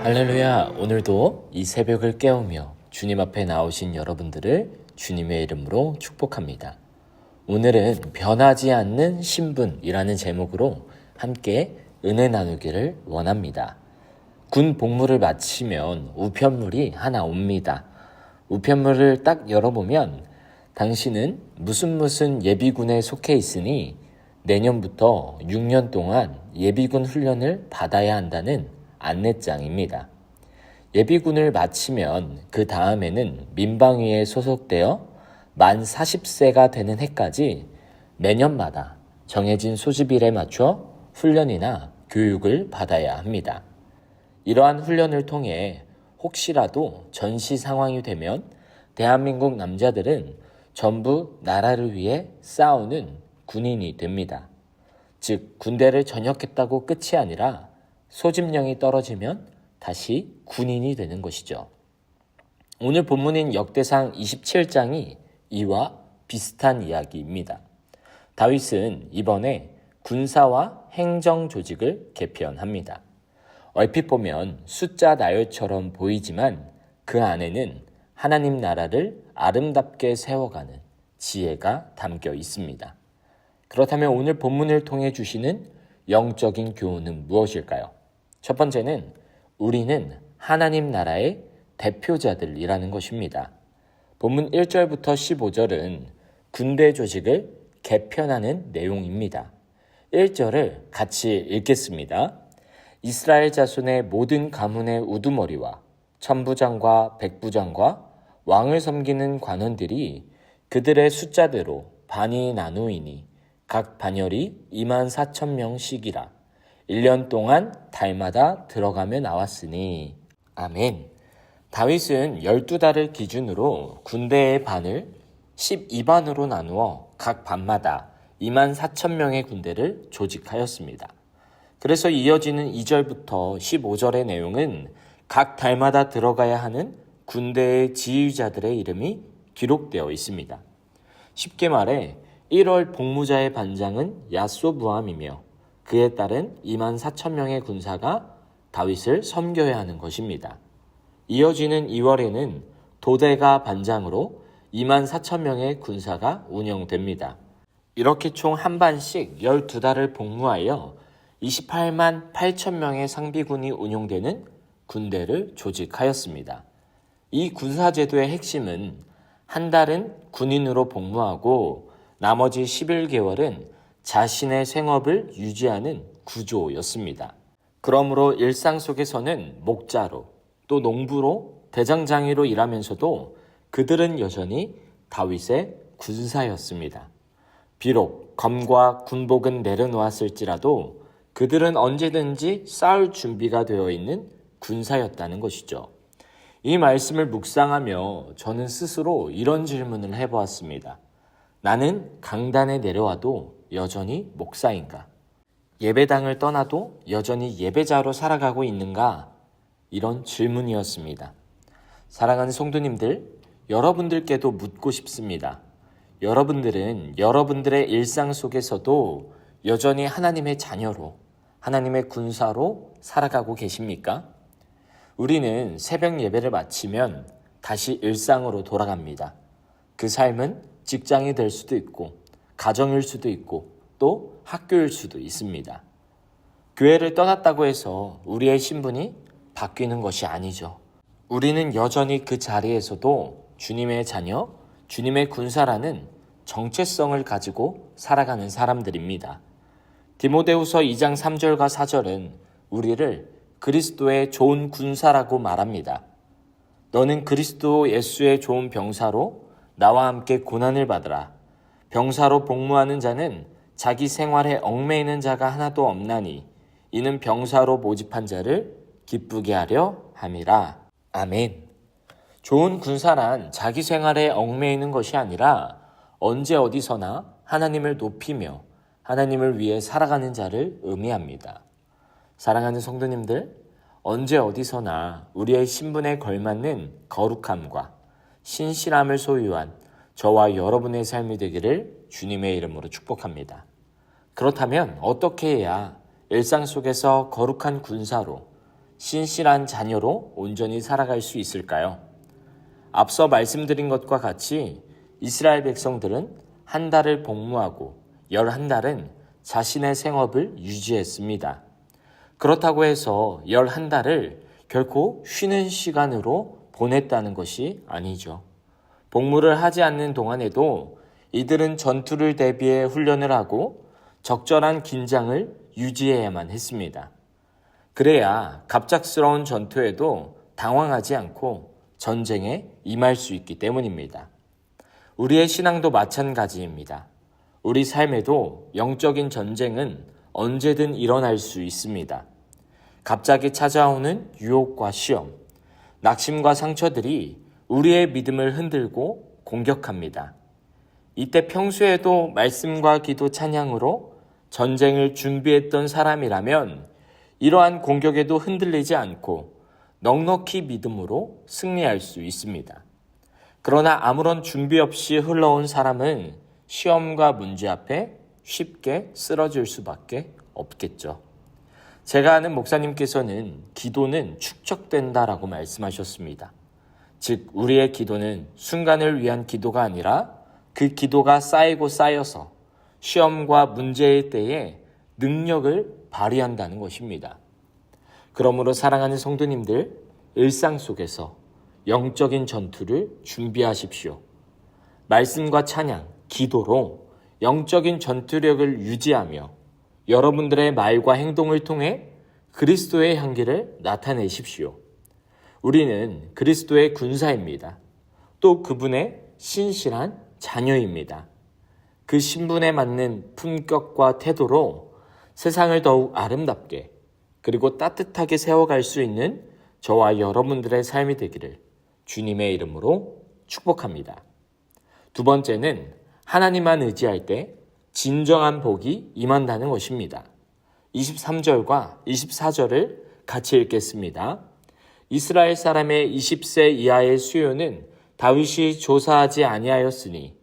할렐루야. 오늘도 이 새벽을 깨우며 주님 앞에 나오신 여러분들을 주님의 이름으로 축복합니다. 오늘은 변하지 않는 신분이라는 제목으로 함께 은혜 나누기를 원합니다. 군 복무를 마치면 우편물이 하나 옵니다. 우편물을 딱 열어보면 당신은 무슨 예비군에 속해 있으니 내년부터 6년 동안 예비군 훈련을 받아야 한다는 안내장입니다. 예비군을 마치면 그 다음에는 민방위에 소속되어 만 40세가 되는 해까지 매년마다 정해진 소집일에 맞춰 훈련이나 교육을 받아야 합니다. 이러한 훈련을 통해 혹시라도 전시 상황이 되면 대한민국 남자들은 전부 나라를 위해 싸우는 군인이 됩니다. 즉 군대를 전역했다고 끝이 아니라 소집령이 떨어지면 다시 군인이 되는 것이죠. 오늘 본문인 역대상 27장이 이와 비슷한 이야기입니다. 다윗은 이번에 군사와 행정 조직을 개편합니다. 얼핏 보면 숫자 나열처럼 보이지만 그 안에는 하나님 나라를 아름답게 세워가는 지혜가 담겨 있습니다. 그렇다면 오늘 본문을 통해 주시는 영적인 교훈은 무엇일까요? 첫 번째는 우리는 하나님 나라의 대표자들이라는 것입니다. 본문 1절부터 15절은 군대 조직을 개편하는 내용입니다. 1절을 같이 읽겠습니다. 이스라엘 자손의 모든 가문의 우두머리와 천부장과 백부장과 왕을 섬기는 관원들이 그들의 숫자대로 반이 나누이니 각 반열이 24,000명씩이라 1년 동안 달마다 들어가며 나왔으니 아멘. 다윗은 12달을 기준으로 군대의 반을 12반으로 나누어 각 반마다 24,000명의 군대를 조직하였습니다. 그래서 이어지는 2절부터 15절의 내용은 각 달마다 들어가야 하는 군대의 지휘자들의 이름이 기록되어 있습니다. 쉽게 말해 1월 복무자의 반장은 야소부암이며 그에 따른 24,000명의 군사가 다윗을 섬겨야 하는 것입니다. 이어지는 2월에는 도대가 반장으로 24,000명의 군사가 운영됩니다. 이렇게 총 한 반씩 12달을 복무하여 28만 8,000명의 상비군이 운용되는 군대를 조직하였습니다. 이 군사제도의 핵심은 한 달은 군인으로 복무하고 나머지 11개월은 자신의 생업을 유지하는 구조였습니다. 그러므로 일상 속에서는 목자로 또 농부로 대장장이로 일하면서도 그들은 여전히 다윗의 군사였습니다. 비록 검과 군복은 내려놓았을지라도 그들은 언제든지 싸울 준비가 되어 있는 군사였다는 것이죠. 이 말씀을 묵상하며 저는 스스로 이런 질문을 해보았습니다. 나는 강단에 내려와도 여전히 목사인가? 예배당을 떠나도 여전히 예배자로 살아가고 있는가? 이런 질문이었습니다. 사랑하는 성도님들, 여러분들께도 묻고 싶습니다. 여러분들은 여러분들의 일상 속에서도 여전히 하나님의 자녀로, 하나님의 군사로 살아가고 계십니까? 우리는 새벽 예배를 마치면 다시 일상으로 돌아갑니다. 그 삶은 직장이 될 수도 있고 가정일 수도 있고 또 학교일 수도 있습니다. 교회를 떠났다고 해서 우리의 신분이 바뀌는 것이 아니죠. 우리는 여전히 그 자리에서도 주님의 자녀, 주님의 군사라는 정체성을 가지고 살아가는 사람들입니다. 디모데후서 2장 3절과 4절은 우리를 그리스도의 좋은 군사라고 말합니다. 너는 그리스도 예수의 좋은 병사로 나와 함께 고난을 받으라. 병사로 복무하는 자는 자기 생활에 얽매이는 자가 하나도 없나니 이는 병사로 모집한 자를 기쁘게 하려 함이라. 아멘. 좋은 군사란 자기 생활에 얽매이는 것이 아니라 언제 어디서나 하나님을 높이며 하나님을 위해 살아가는 자를 의미합니다. 사랑하는 성도님들, 언제 어디서나 우리의 신분에 걸맞는 거룩함과 신실함을 소유한 저와 여러분의 삶이 되기를 주님의 이름으로 축복합니다. 그렇다면 어떻게 해야 일상 속에서 거룩한 군사로 신실한 자녀로 온전히 살아갈 수 있을까요? 앞서 말씀드린 것과 같이 이스라엘 백성들은 한 달을 복무하고 11달은 자신의 생업을 유지했습니다. 그렇다고 해서 11달을 결코 쉬는 시간으로 보냈다는 것이 아니죠. 복무를 하지 않는 동안에도 이들은 전투를 대비해 훈련을 하고 적절한 긴장을 유지해야만 했습니다. 그래야 갑작스러운 전투에도 당황하지 않고 전쟁에 임할 수 있기 때문입니다. 우리의 신앙도 마찬가지입니다. 우리 삶에도 영적인 전쟁은 언제든 일어날 수 있습니다. 갑자기 찾아오는 유혹과 시험, 낙심과 상처들이 우리의 믿음을 흔들고 공격합니다. 이때 평소에도 말씀과 기도 찬양으로 전쟁을 준비했던 사람이라면 이러한 공격에도 흔들리지 않고 넉넉히 믿음으로 승리할 수 있습니다. 그러나 아무런 준비 없이 흘러온 사람은 시험과 문제 앞에 쉽게 쓰러질 수밖에 없겠죠. 제가 아는 목사님께서는 기도는 축적된다라고 말씀하셨습니다. 즉 우리의 기도는 순간을 위한 기도가 아니라 그 기도가 쌓이고 쌓여서 시험과 문제의 때에 능력을 발휘한다는 것입니다. 그러므로 사랑하는 성도님들, 일상 속에서 영적인 전투를 준비하십시오. 말씀과 찬양, 기도로 영적인 전투력을 유지하며 여러분들의 말과 행동을 통해 그리스도의 향기를 나타내십시오. 우리는 그리스도의 군사입니다. 또 그분의 신실한 자녀입니다. 그 신분에 맞는 품격과 태도로 세상을 더욱 아름답게 그리고 따뜻하게 세워갈 수 있는 저와 여러분들의 삶이 되기를 주님의 이름으로 축복합니다. 두 번째는 하나님만 의지할 때 진정한 복이 임한다는 것입니다. 23절과 24절을 같이 읽겠습니다. 이스라엘 사람의 20세 이하의 수요는 다윗이 조사하지 아니하였으니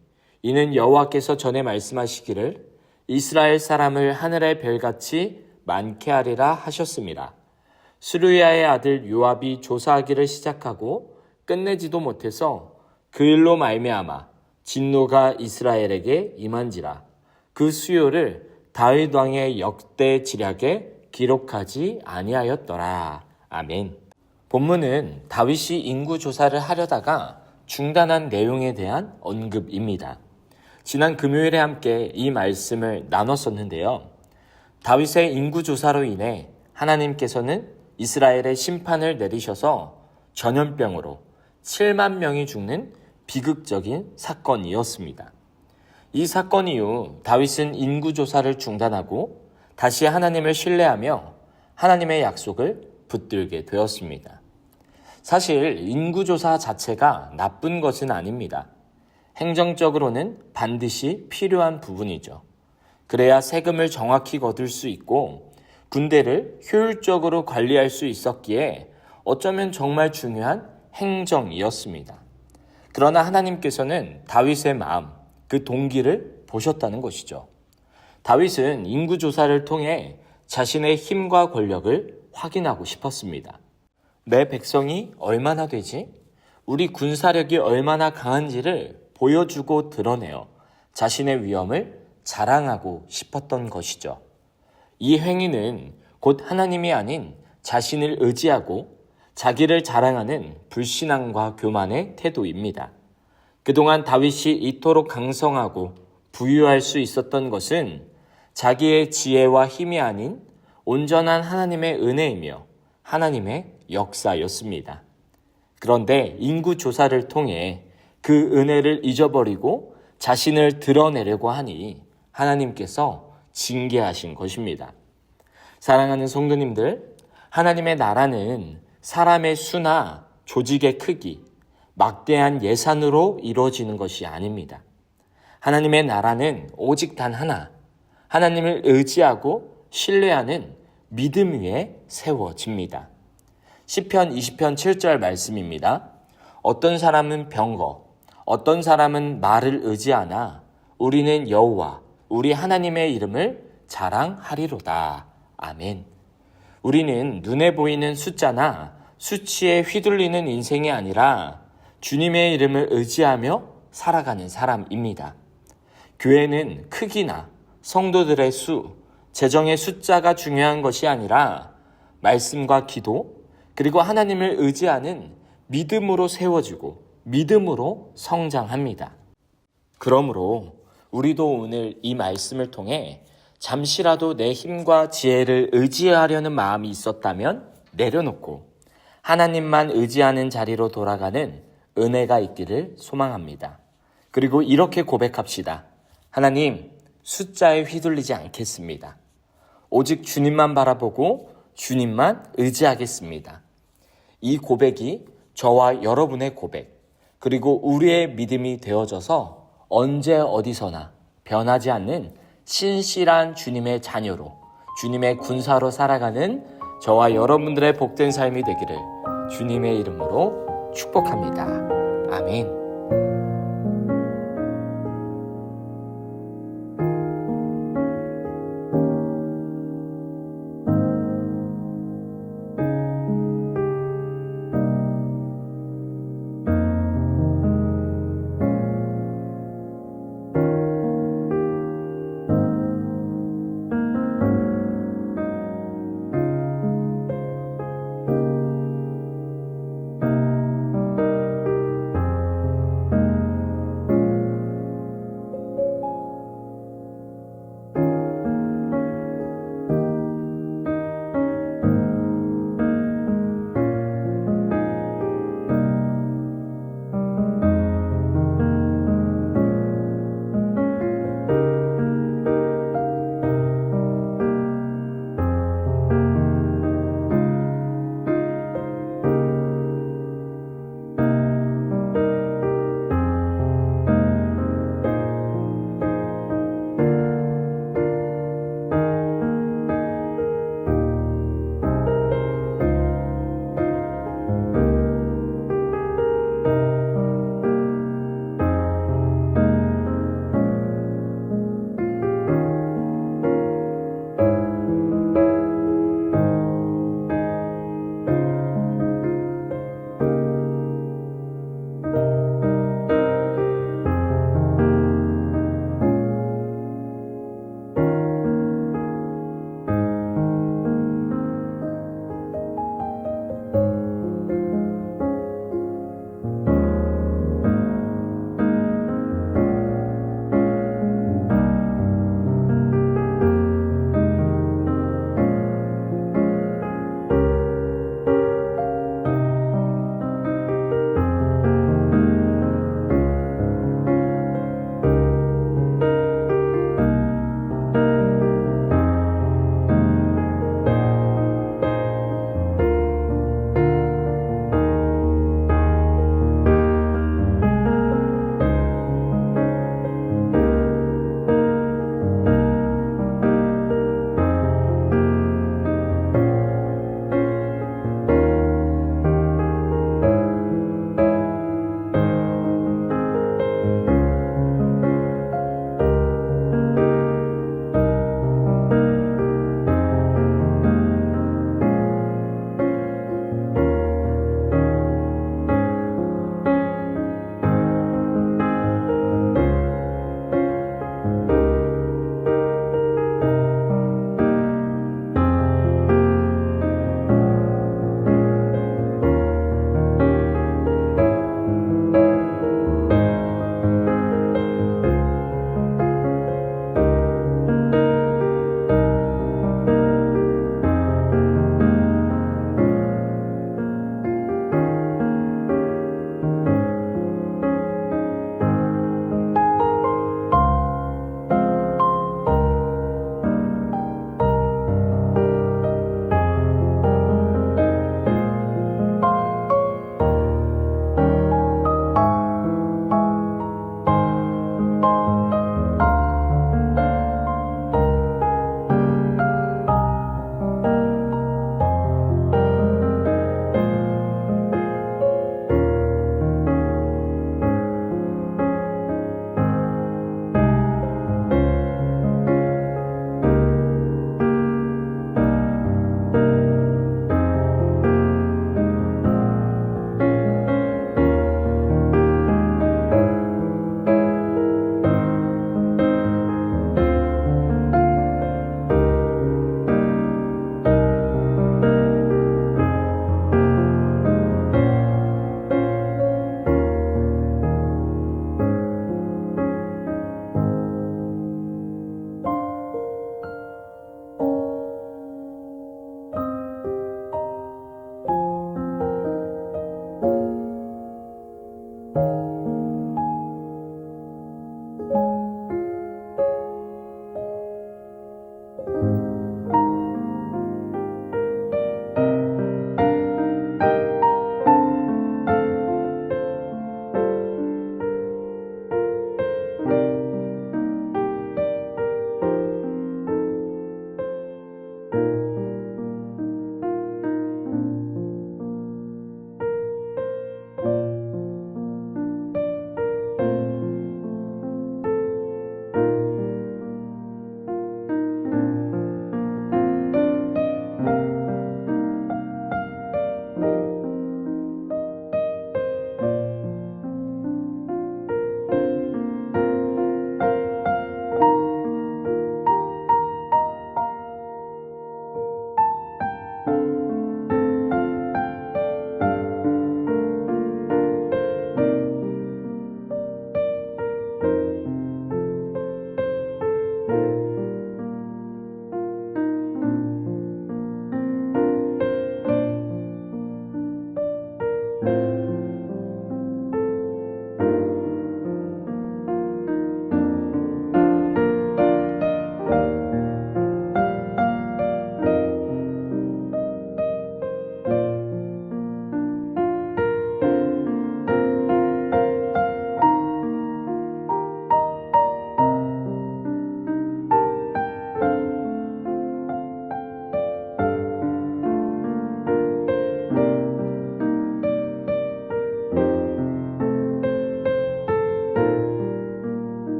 이는 여호와께서 전에 말씀하시기를 이스라엘 사람을 하늘의 별같이 많게 하리라 하셨습니다. 스루야의 아들 요압이 조사하기를 시작하고 끝내지도 못해서 그 일로 말미암아 진노가 이스라엘에게 임한지라. 그 수요를 다윗 왕의 역대 지략에 기록하지 아니하였더라. 아멘. 본문은 다윗이 인구 조사를 하려다가 중단한 내용에 대한 언급입니다. 지난 금요일에 함께 이 말씀을 나눴었는데요. 다윗의 인구 조사로 인해 하나님께서는 이스라엘의 심판을 내리셔서 전염병으로 7만 명이 죽는 비극적인 사건이었습니다. 이 사건 이후 다윗은 인구 조사를 중단하고 다시 하나님을 신뢰하며 하나님의 약속을 붙들게 되었습니다. 사실 인구 조사 자체가 나쁜 것은 아닙니다. 행정적으로는 반드시 필요한 부분이죠. 그래야 세금을 정확히 거둘 수 있고 군대를 효율적으로 관리할 수 있었기에 어쩌면 정말 중요한 행정이었습니다. 그러나 하나님께서는 다윗의 마음, 그 동기를 보셨다는 것이죠. 다윗은 인구조사를 통해 자신의 힘과 권력을 확인하고 싶었습니다. 내 백성이 얼마나 되지? 우리 군사력이 얼마나 강한지를 보여주고 드러내어 자신의 위엄을 자랑하고 싶었던 것이죠. 이 행위는 곧 하나님이 아닌 자신을 의지하고 자기를 자랑하는 불신앙과 교만의 태도입니다. 그동안 다윗이 이토록 강성하고 부유할 수 있었던 것은 자기의 지혜와 힘이 아닌 온전한 하나님의 은혜이며 하나님의 역사였습니다. 그런데 인구 조사를 통해 그 은혜를 잊어버리고 자신을 드러내려고 하니 하나님께서 징계하신 것입니다. 사랑하는 성도님들, 하나님의 나라는 사람의 수나 조직의 크기, 막대한 예산으로 이루어지는 것이 아닙니다. 하나님의 나라는 오직 단 하나, 하나님을 의지하고 신뢰하는 믿음 위에 세워집니다. 시편 20편 7절 말씀입니다. 어떤 사람은 병거, 어떤 사람은 말을 의지하나 우리는 여호와 우리 하나님의 이름을 자랑하리로다. 아멘. 우리는 눈에 보이는 숫자나 수치에 휘둘리는 인생이 아니라 주님의 이름을 의지하며 살아가는 사람입니다. 교회는 크기나 성도들의 수, 재정의 숫자가 중요한 것이 아니라 말씀과 기도, 그리고 하나님을 의지하는 믿음으로 세워지고 믿음으로 성장합니다. 그러므로 우리도 오늘 이 말씀을 통해 잠시라도 내 힘과 지혜를 의지하려는 마음이 있었다면 내려놓고 하나님만 의지하는 자리로 돌아가는 은혜가 있기를 소망합니다. 그리고 이렇게 고백합시다. 하나님, 숫자에 휘둘리지 않겠습니다. 오직 주님만 바라보고 주님만 의지하겠습니다. 이 고백이 저와 여러분의 고백, 그리고 우리의 믿음이 되어져서 언제 어디서나 변하지 않는 신실한 주님의 자녀로, 주님의 군사로 살아가는 저와 여러분들의 복된 삶이 되기를 주님의 이름으로 축복합니다. 아멘. you